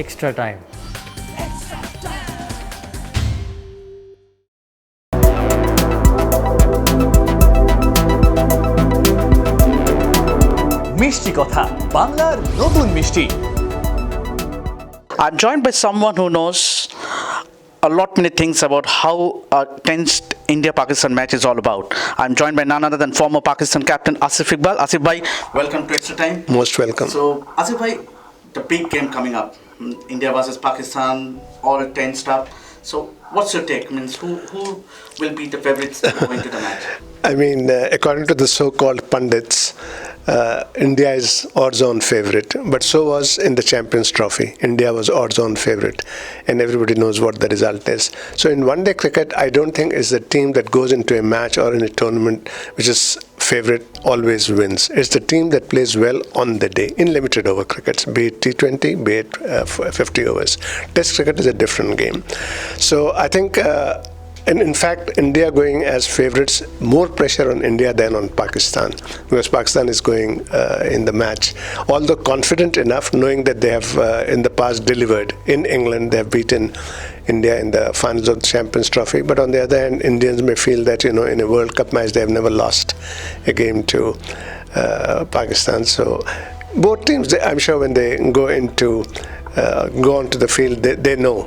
extra time. মিষ্টি কথা বাংলার নতুন মিষ্টি। I'm joined by someone who knows a lot many things about how a tense India-Pakistan match is all about. I'm joined by none other than former Pakistan captain Asif Iqbal. Asif bhai, welcome to Extra Time. Most welcome. So Asif bhai, the big game coming up, India versus Pakistan, all tensed up. So what's your take? Means who will be the favourites going to the match? I mean, according to the so-called pundits, India is odds-on favourite, but so was in the Champions Trophy. India was odds-on favourite, and everybody knows what the result is. So in one-day cricket, I don't think it's the team that goes into a match or in a tournament which is favourite always wins. It's the team that plays well on the day in limited over crickets, be it T20, be it 50 overs. Test cricket is a different game. So I think. And in fact, India going as favourites, more pressure on India than on Pakistan, because Pakistan is going in the match. Although confident enough, knowing that they have in the past delivered in England, they have beaten India in the finals of the Champions Trophy. But on the other hand, Indians may feel that in a World Cup match they have never lost a game to Pakistan. So both teams, I'm sure, when they go onto the field, they know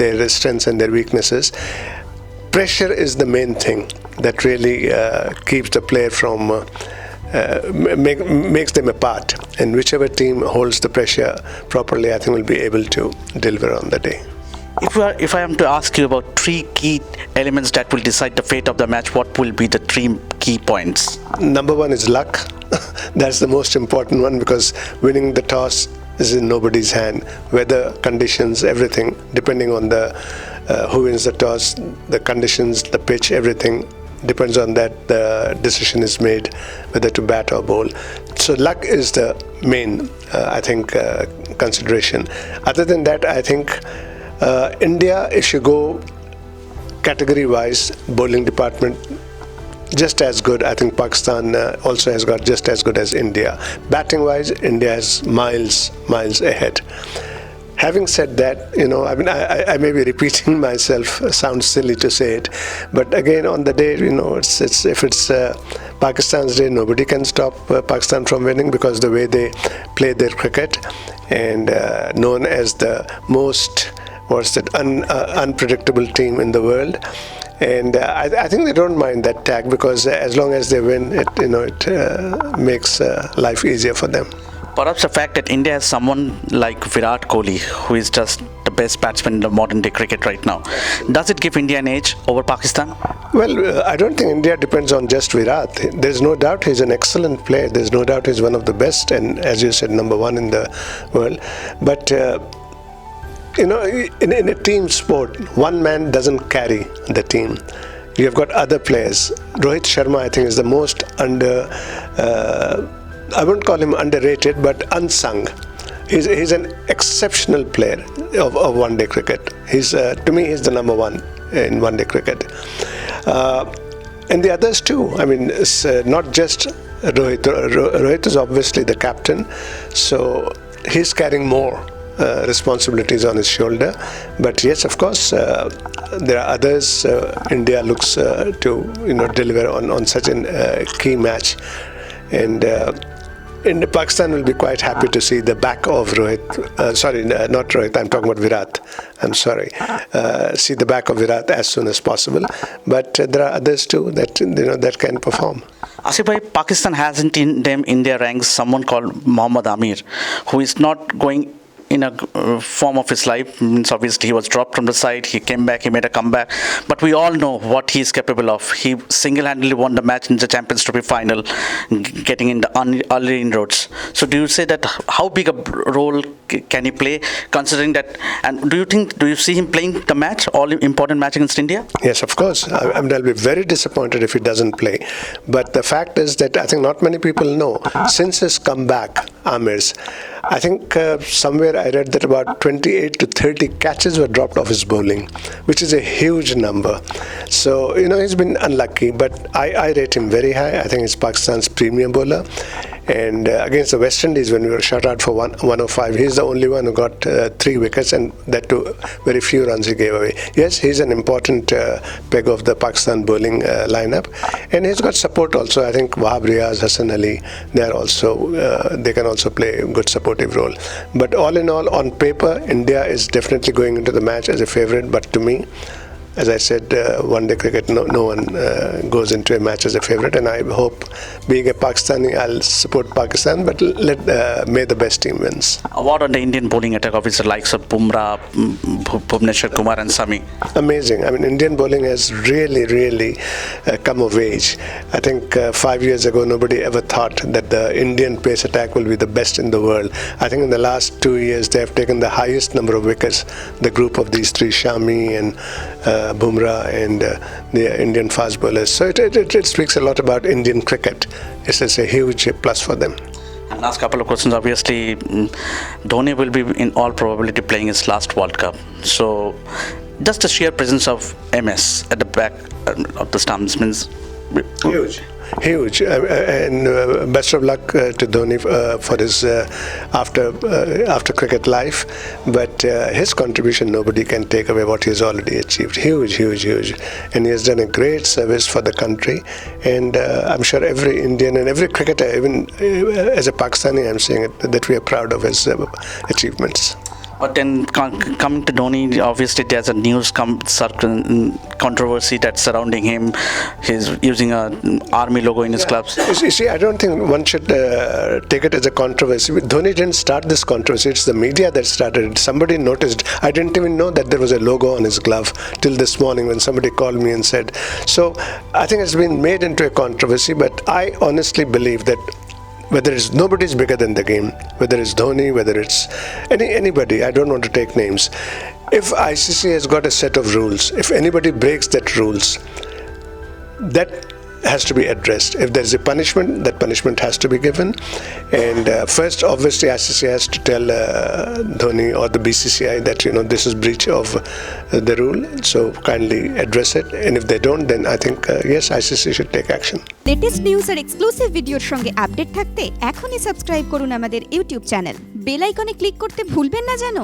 their strengths and their weaknesses. Pressure is the main thing that really keeps the player from makes them apart, and whichever team holds the pressure properly, I think will be able to deliver on the day. If I am to ask you about three key elements that will decide the fate of the match, what will be the three key points? Number one is luck. That's the most important one, because winning the toss is in nobody's hand. Weather, conditions, everything, depending on who wins the toss, the conditions, the pitch, everything depends on that. The decision is made whether to bat or bowl. So luck is the main, I think, consideration. Other than that, I think India, if you go category-wise, bowling department, just as good. I think Pakistan also has got just as good as India. Batting-wise, India is miles ahead. Having said that, I may be repeating myself. Sounds silly to say it, but again, on the day, if it's Pakistan's day, nobody can stop Pakistan from winning, because the way they play their cricket, and known as the most unpredictable team in the world. And I think they don't mind that tag, because as long as they win, it makes life easier for them. Perhaps the fact that India has someone like Virat Kohli, who is just the best batsman in the modern day cricket right now, does it give India an edge over Pakistan? Well, I don't think India depends on just Virat. There's no doubt he's an excellent player. There's no doubt he's one of the best, and as you said, number one in the world. But in a team sport, one man doesn't carry the team. You've got other players. Rohit Sharma, I think, is the most I wouldn't call him underrated, but unsung. He's an exceptional player of one-day cricket. To me, he's the number one in one-day cricket. And the others too. I mean, it's not just Rohit. Rohit is obviously the captain, so he's carrying more responsibilities on his shoulder. But yes, of course, there are others. India looks to deliver on such a key match, and Pakistan will be quite happy to see the back of Rohit. Not Rohit. I'm talking about Virat. I'm sorry. See the back of Virat as soon as possible. But there are others too that can perform. Asif bhai, Pakistan hasn't in their ranks someone called Mohammad Amir, who is not going in a form of his life. Means obviously he was dropped from the side, he came back, he made a comeback, but we all know what he is capable of. He single-handedly won the match in the Champions Trophy final, getting in the early inroads. So do you say that how big a role can he play, considering that, and do you see him playing the match, all important match against India? Yes, of course. I'll be very disappointed if he doesn't play. But the fact is that I think not many people know, since his comeback, Amir's, I think somewhere I read that about 28 to 30 catches were dropped off his bowling, which is a huge number. So, he's been unlucky, but I rate him very high. I think he's Pakistan's premium bowler. And against the West Indies, when we were shut out for 105, he's the only one who got 3 wickets, and that too very few runs he gave away. Yes, he's an important peg of the Pakistan bowling lineup, and he's got support also. I think Wahab Riaz, Hassan Ali, they can also play a good supportive role. But all in all, on paper, India is definitely going into the match as a favourite. But to me, as I said, one-day cricket, no one goes into a match as a favourite, and I hope, being a Pakistani, I'll support Pakistan, but may the best team wins. What on the Indian bowling attack of its likes of Bumrah, Bhuvneshwar Kumar and Sami? Amazing. I mean, Indian bowling has really come of age. I think 5 years ago, nobody ever thought that the Indian pace attack will be the best in the world. I think in the last 2 years, they have taken the highest number of wickets, the group of these three, Shami and Bumrah and the Indian fast bowlers. So it speaks a lot about Indian cricket. It's a huge plus for them. And last couple of questions. Obviously, Dhoni will be in all probability playing his last World Cup. So just the sheer presence of MS at the back of the stumps means Huge. And best of luck to Dhoni for his after cricket life. But his contribution, nobody can take away what he's already achieved. Huge. And he has done a great service for the country. And I'm sure every Indian and every cricketer, even as a Pakistani, I'm saying it, that we are proud of his achievements. But then coming to Dhoni, obviously there's a news controversy that's surrounding him. He's using an army logo in his clubs. You see, I don't think one should take it as a controversy. Dhoni didn't start this controversy. It's the media that started it. Somebody noticed. I didn't even know that there was a logo on his glove till this morning when somebody called me and said. So I think it's been made into a controversy, but I honestly believe that nobody's bigger than the game, whether it's Dhoni, whether it's anybody, I don't want to take names. If ICC has got a set of rules, if anybody breaks that rules, that has to be addressed. If there's a punishment, that punishment has to be given. And first, obviously, ICC has to tell Dhoni or the BCCI that this is breach of the rule. So kindly address it. And if they don't, then I think yes, ICC should take action. Latest news আর exclusive ভিডিওর সঙ্গে update থাকতে এখনই subscribe করুন আমাদের YouTube channel. Bell আইকনে click করতে ভুলবেন না যেন।